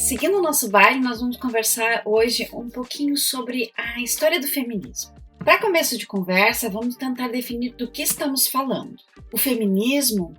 seguindo o nosso baile, nós vamos conversar hoje um pouquinho sobre a história do feminismo. Para começo de conversa, vamos tentar definir do que estamos falando. O feminismo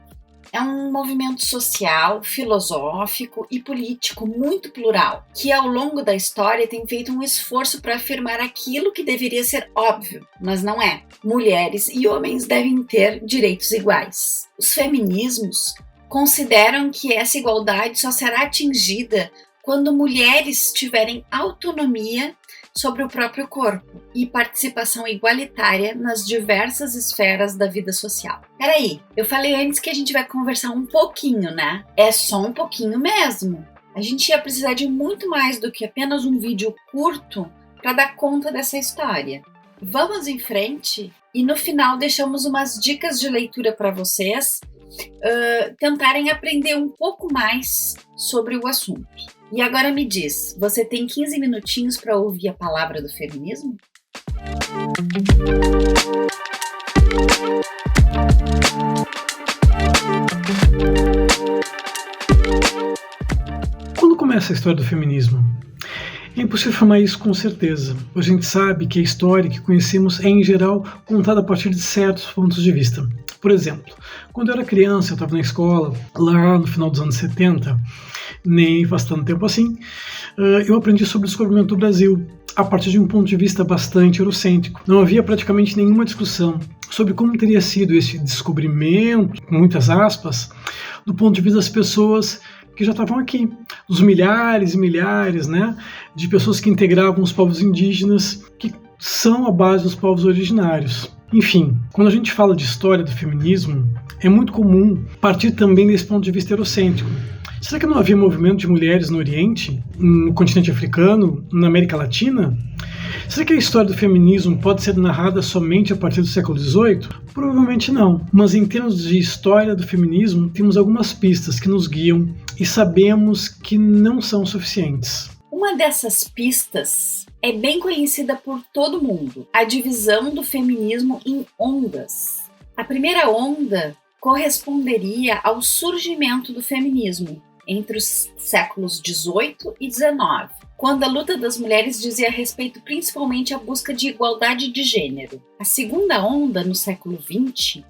é um movimento social, filosófico e político muito plural, que ao longo da história tem feito um esforço para afirmar aquilo que deveria ser óbvio, mas não é. Mulheres e homens devem ter direitos iguais. Os feminismos consideram que essa igualdade só será atingida quando mulheres tiverem autonomia sobre o próprio corpo e participação igualitária nas diversas esferas da vida social. Peraí, eu falei antes que a gente vai conversar um pouquinho, né? É só um pouquinho mesmo. A gente ia precisar de muito mais do que apenas um vídeo curto para dar conta dessa história. Vamos em frente e no final deixamos umas dicas de leitura para vocês tentarem aprender um pouco mais sobre o assunto. E agora me diz, você tem 15 minutinhos para ouvir a palavra do feminismo? Quando começa a história do feminismo? É impossível afirmar isso com certeza, pois a gente sabe que a história que conhecemos é, em geral, contada a partir de certos pontos de vista. Por exemplo, quando eu era criança, eu estava na escola, lá no final dos anos 70, nem faz tanto tempo assim, eu aprendi sobre o descobrimento do Brasil, a partir de um ponto de vista bastante eurocêntrico. Não havia praticamente nenhuma discussão sobre como teria sido esse descobrimento, com muitas aspas, do ponto de vista das pessoas que já estavam aqui, os milhares e milhares, de pessoas que integravam os povos indígenas, que são a base dos povos originários. Enfim, quando a gente fala de história do feminismo, é muito comum partir também desse ponto de vista eurocêntrico. Será que não havia movimento de mulheres no Oriente, no continente africano, na América Latina? Será que a história do feminismo pode ser narrada somente a partir do século XVIII? Provavelmente não, mas em termos de história do feminismo, temos algumas pistas que nos guiam e sabemos que não são suficientes. Uma dessas pistas é bem conhecida por todo mundo, a divisão do feminismo em ondas. A primeira onda corresponderia ao surgimento do feminismo entre os séculos XVIII e XIX, quando a luta das mulheres dizia respeito principalmente à busca de igualdade de gênero. A segunda onda, no século XX,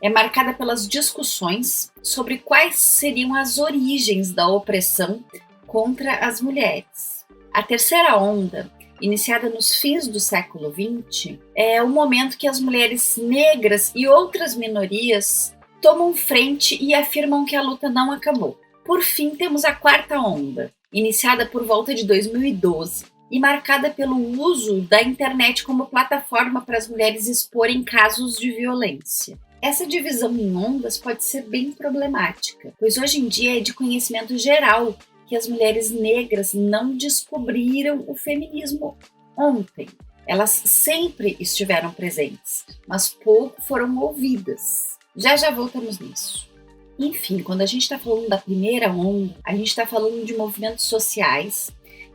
é marcada pelas discussões sobre quais seriam as origens da opressão contra as mulheres. A terceira onda, iniciada nos fins do século XX, é o momento que as mulheres negras e outras minorias tomam frente e afirmam que a luta não acabou. Por fim, temos a quarta onda, iniciada por volta de 2012 e marcada pelo uso da internet como plataforma para as mulheres exporem casos de violência. Essa divisão em ondas pode ser bem problemática, pois hoje em dia é de conhecimento geral que as mulheres negras não descobriram o feminismo ontem. Elas sempre estiveram presentes, mas pouco foram ouvidas. Já voltamos nisso. Enfim, quando a gente está falando da primeira onda, a gente está falando de movimentos sociais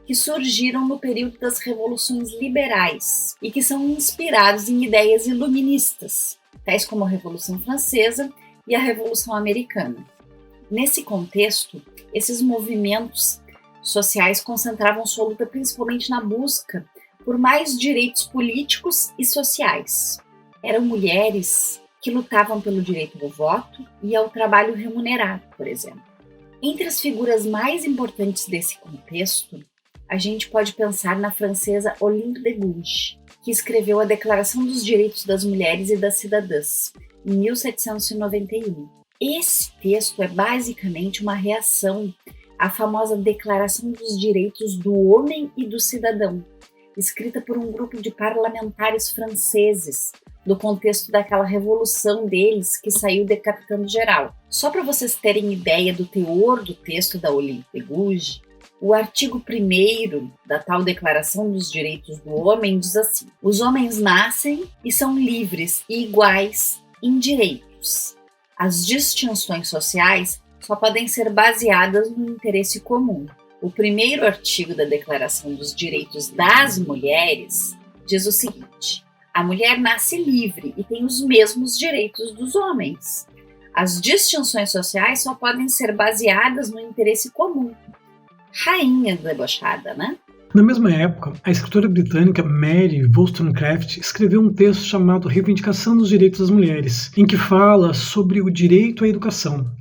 que surgiram no período das revoluções liberais e que são inspirados em ideias iluministas, tais como a Revolução Francesa e a Revolução Americana. Nesse contexto, esses movimentos sociais concentravam sua luta principalmente na busca por mais direitos políticos e sociais. Eram mulheres que lutavam pelo direito ao voto e ao trabalho remunerado, por exemplo. Entre as figuras mais importantes desse contexto, a gente pode pensar na francesa Olympe de Gouges, que escreveu a Declaração dos Direitos das Mulheres e das Cidadãs, em 1791. Esse texto é basicamente uma reação à famosa Declaração dos Direitos do Homem e do Cidadão, escrita por um grupo de parlamentares franceses, no contexto daquela revolução deles que saiu decapitando geral. Só para vocês terem ideia do teor do texto da Olympe de Gouges, o artigo 1º da tal Declaração dos Direitos do Homem diz assim: os homens nascem e são livres e iguais em direitos. As distinções sociais só podem ser baseadas no interesse comum. O primeiro artigo da Declaração dos Direitos das Mulheres diz o seguinte: a mulher nasce livre e tem os mesmos direitos dos homens. As distinções sociais só podem ser baseadas no interesse comum. rainha debochada, né? Na mesma época, a escritora britânica Mary Wollstonecraft escreveu um texto chamado Reivindicação dos Direitos das Mulheres, em que fala sobre o direito à educação.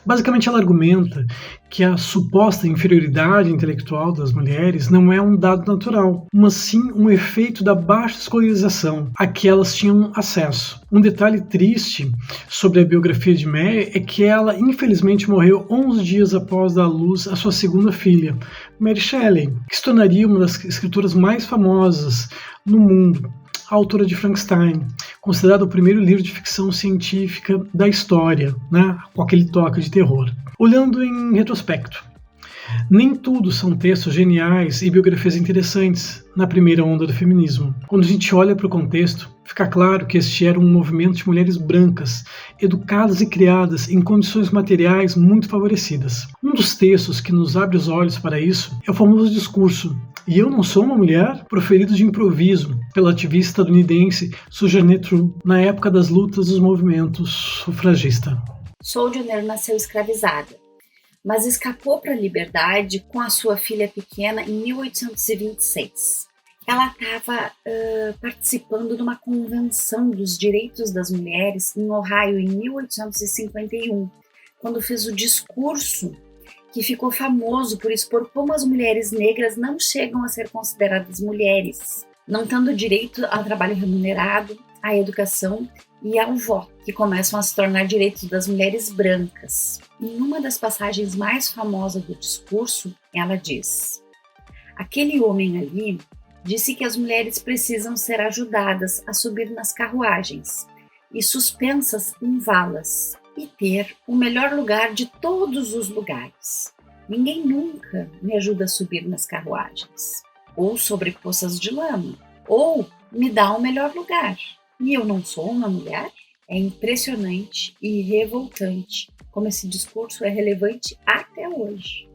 Basicamente, ela argumenta que a suposta inferioridade intelectual das mulheres não é um dado natural, mas sim um efeito da baixa escolarização a que elas tinham acesso. Um detalhe triste sobre a biografia de Mary é que ela, infelizmente, morreu 11 dias após dar à luz a sua segunda filha, Mary Shelley, que se tornaria uma das escritoras mais famosas no mundo, a autora de Frankenstein, considerado o primeiro livro de ficção científica da história, né, com aquele toque de terror. Olhando em retrospecto, nem tudo são textos geniais e biografias interessantes na primeira onda do feminismo. Quando a gente olha para o contexto, fica claro que este era um movimento de mulheres brancas, educadas e criadas em condições materiais muito favorecidas. Um dos textos que nos abre os olhos para isso é o famoso discurso "E eu não sou uma mulher?", proferido de improviso pela ativista estadunidense Sojourner Truth na época das lutas dos movimentos sufragistas. Sojourner nasceu escravizada, mas escapou para a liberdade com a sua filha pequena em 1826. Ela estava participando de uma convenção dos direitos das mulheres em Ohio em 1851, quando fez o discurso que ficou famoso por expor como as mulheres negras não chegam a ser consideradas mulheres, não tendo direito ao trabalho remunerado, à educação e ao voto, que começam a se tornar direitos das mulheres brancas. Em uma das passagens mais famosas do discurso, ela diz: "Aquele homem ali disse que as mulheres precisam ser ajudadas a subir nas carruagens e suspensas em valas e ter o melhor lugar de todos os lugares. Ninguém nunca me ajuda a subir nas carruagens, ou sobre poças de lama, ou me dá o melhor lugar. E eu não sou uma mulher?" É impressionante e revoltante como esse discurso é relevante até hoje.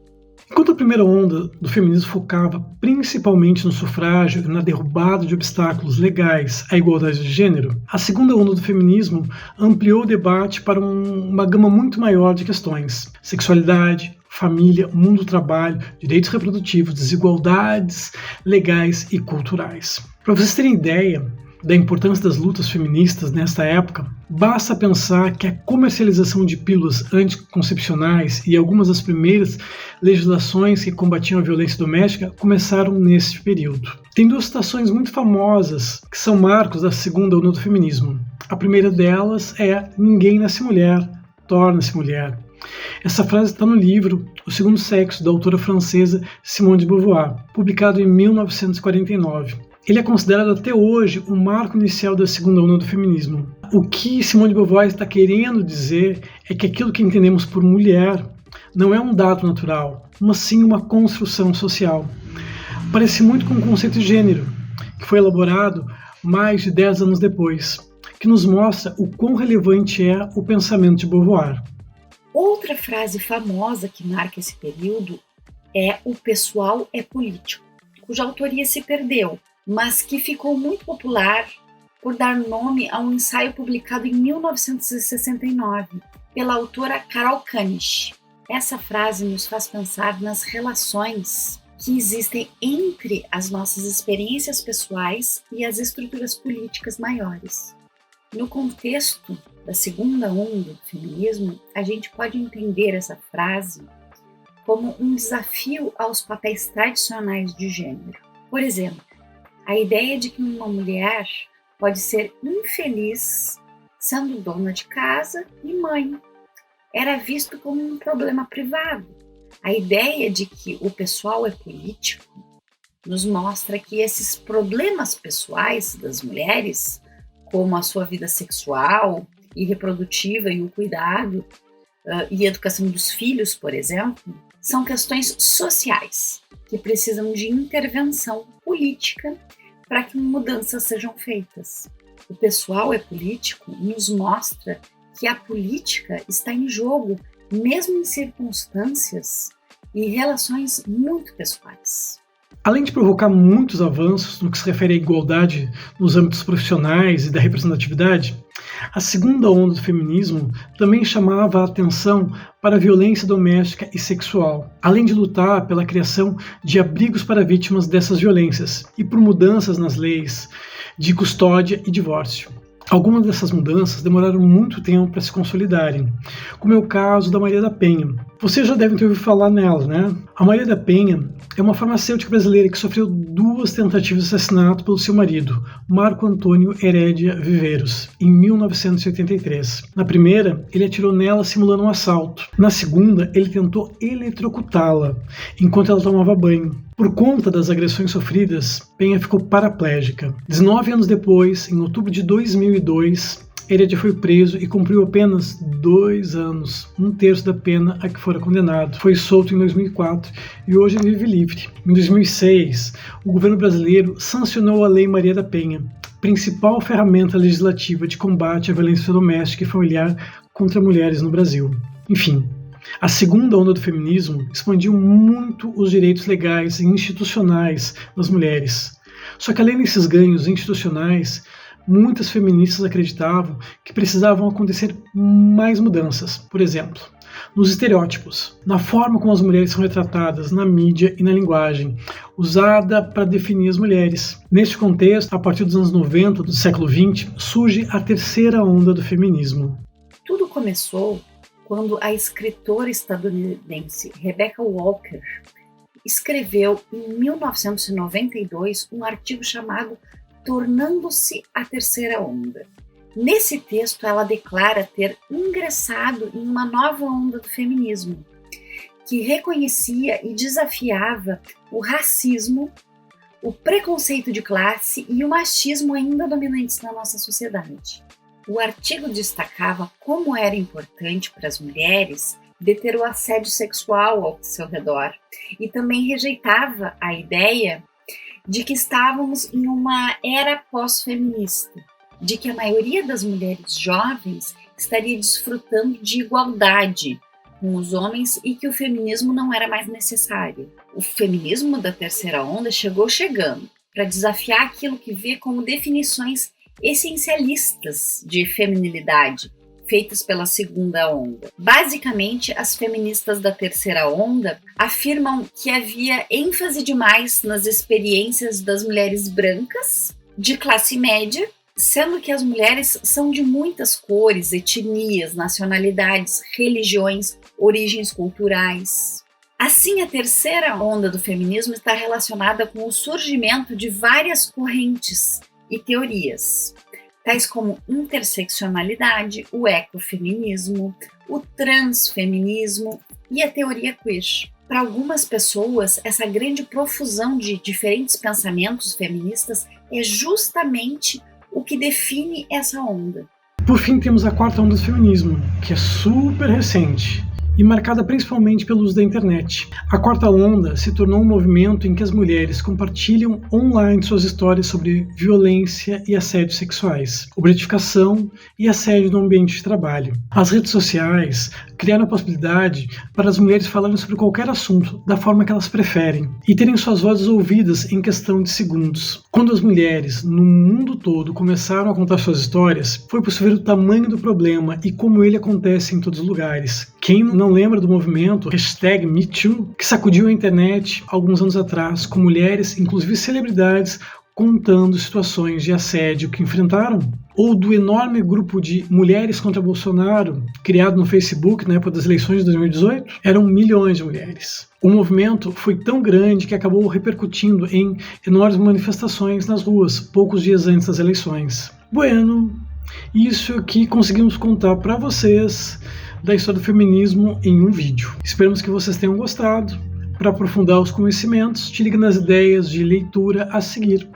Enquanto a primeira onda do feminismo focava principalmente no sufrágio e na derrubada de obstáculos legais à igualdade de gênero, a segunda onda do feminismo ampliou o debate para uma gama muito maior de questões: sexualidade, família, mundo do trabalho, direitos reprodutivos, desigualdades legais e culturais. Para vocês terem ideia da importância das lutas feministas nesta época, basta pensar que a comercialização de pílulas anticoncepcionais e algumas das primeiras legislações que combatiam a violência doméstica começaram nesse período. Tem duas citações muito famosas que são marcos da segunda onda do feminismo. A primeira delas é "Ninguém nasce mulher, torna-se mulher". Essa frase está no livro O Segundo Sexo, da autora francesa Simone de Beauvoir, publicado em 1949. Ele é considerado até hoje o marco inicial da segunda onda do feminismo. O que Simone de Beauvoir está querendo dizer é que aquilo que entendemos por mulher não é um dado natural, mas sim uma construção social. Parece muito com o conceito de gênero, que foi elaborado mais de 10 anos depois, que nos mostra o quão relevante é o pensamento de Beauvoir. Outra frase famosa que marca esse período é "o pessoal é político", cuja autoria se perdeu, mas que ficou muito popular por dar nome a um ensaio publicado em 1969 pela autora Carol Kanisch. Essa frase nos faz pensar nas relações que existem entre as nossas experiências pessoais e as estruturas políticas maiores. No contexto da segunda onda do feminismo, a gente pode entender essa frase como um desafio aos papéis tradicionais de gênero. Por exemplo, a ideia de que uma mulher pode ser infeliz sendo dona de casa e mãe era visto como um problema privado. A ideia de que o pessoal é político nos mostra que esses problemas pessoais das mulheres, como a sua vida sexual e reprodutiva e o cuidado e a educação dos filhos, por exemplo, são questões sociais que precisam de intervenção política para que mudanças sejam feitas. O pessoal é político nos mostra que a política está em jogo, mesmo em circunstâncias e relações muito pessoais. Além de provocar muitos avanços no que se refere à igualdade nos âmbitos profissionais e da representatividade, a segunda onda do feminismo também chamava a atenção para a violência doméstica e sexual, além de lutar pela criação de abrigos para vítimas dessas violências e por mudanças nas leis de custódia e divórcio. Algumas dessas mudanças demoraram muito tempo para se consolidarem, como é o caso da Maria da Penha. Vocês já devem ter ouvido falar nela, né? A Maria da Penha é uma farmacêutica brasileira que sofreu 2 tentativas de assassinato pelo seu marido, Marco Antônio Herédia Viveiros, em 1983. Na primeira, ele atirou nela simulando um assalto. Na segunda, ele tentou eletrocutá-la enquanto ela tomava banho. Por conta das agressões sofridas, Penha ficou paraplégica. 19 anos depois, em outubro de 2002, Herédia foi preso e cumpriu apenas 2 anos, 1/3 da pena a que fora condenado. Foi solto em 2004 e hoje ele vive livre. Em 2006, o governo brasileiro sancionou a Lei Maria da Penha, principal ferramenta legislativa de combate à violência doméstica e familiar contra mulheres no Brasil. Enfim, a segunda onda do feminismo expandiu muito os direitos legais e institucionais das mulheres. Só que além desses ganhos institucionais, muitas feministas acreditavam que precisavam acontecer mais mudanças. Por exemplo, nos estereótipos, na forma como as mulheres são retratadas na mídia e na linguagem, usada para definir as mulheres. Neste contexto, a partir dos anos 90 do século XX, surge a terceira onda do feminismo. Tudo começou quando a escritora estadunidense Rebecca Walker escreveu em 1992 um artigo chamado Tornando-se a Terceira Onda. Nesse texto, ela declara ter ingressado em uma nova onda do feminismo, que reconhecia e desafiava o racismo, o preconceito de classe e o machismo ainda dominantes na nossa sociedade. O artigo destacava como era importante para as mulheres deter o assédio sexual ao seu redor e também rejeitava a ideia de que estávamos em uma era pós-feminista, de que a maioria das mulheres jovens estaria desfrutando de igualdade com os homens e que o feminismo não era mais necessário. O feminismo da terceira onda chegando para desafiar aquilo que vê como definições essencialistas de feminilidade, feitas pela segunda onda. Basicamente, as feministas da terceira onda afirmam que havia ênfase demais nas experiências das mulheres brancas, de classe média, sendo que as mulheres são de muitas cores, etnias, nacionalidades, religiões, origens culturais. Assim, a terceira onda do feminismo está relacionada com o surgimento de várias correntes e teorias, tais como interseccionalidade, o ecofeminismo, o transfeminismo e a teoria queer. Para algumas pessoas, essa grande profusão de diferentes pensamentos feministas é justamente o que define essa onda. Por fim, temos a quarta onda do feminismo, que é super recente e marcada principalmente pelo uso da internet. A quarta onda se tornou um movimento em que as mulheres compartilham online suas histórias sobre violência e assédio sexuais, objetificação e assédio no ambiente de trabalho. As redes sociais criaram a possibilidade para as mulheres falarem sobre qualquer assunto da forma que elas preferem e terem suas vozes ouvidas em questão de segundos. Quando as mulheres no mundo todo começaram a contar suas histórias, foi possível ver o tamanho do problema e como ele acontece em todos os lugares. Quem não lembra do movimento #MeToo, que sacudiu a internet alguns anos atrás, com mulheres, inclusive celebridades, contando situações de assédio que enfrentaram? Ou do enorme grupo de Mulheres contra Bolsonaro, criado no Facebook na época das eleições de 2018? Eram milhões de mulheres. O movimento foi tão grande que acabou repercutindo em enormes manifestações nas ruas, poucos dias antes das eleições. Bueno, isso aqui conseguimos contar para vocês da história do feminismo em um vídeo. Esperamos que vocês tenham gostado. Para aprofundar os conhecimentos, te liga nas ideias de leitura a seguir.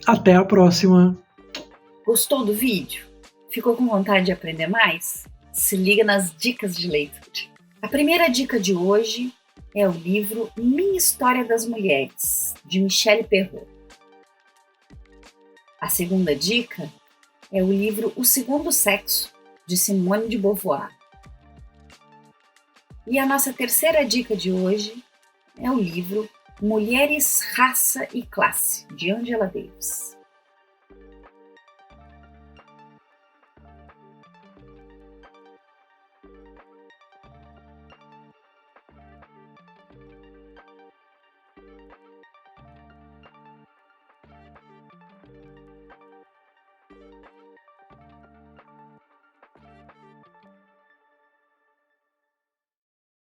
Até a próxima! Gostou do vídeo? Ficou com vontade de aprender mais? Se liga nas dicas de leitura. A primeira dica de hoje é o livro Minha História das Mulheres, de Michelle Perrault. A segunda dica é o livro O Segundo Sexo, de Simone de Beauvoir. E a nossa terceira dica de hoje é o livro Mulheres, Raça e Classe, de Angela Davis.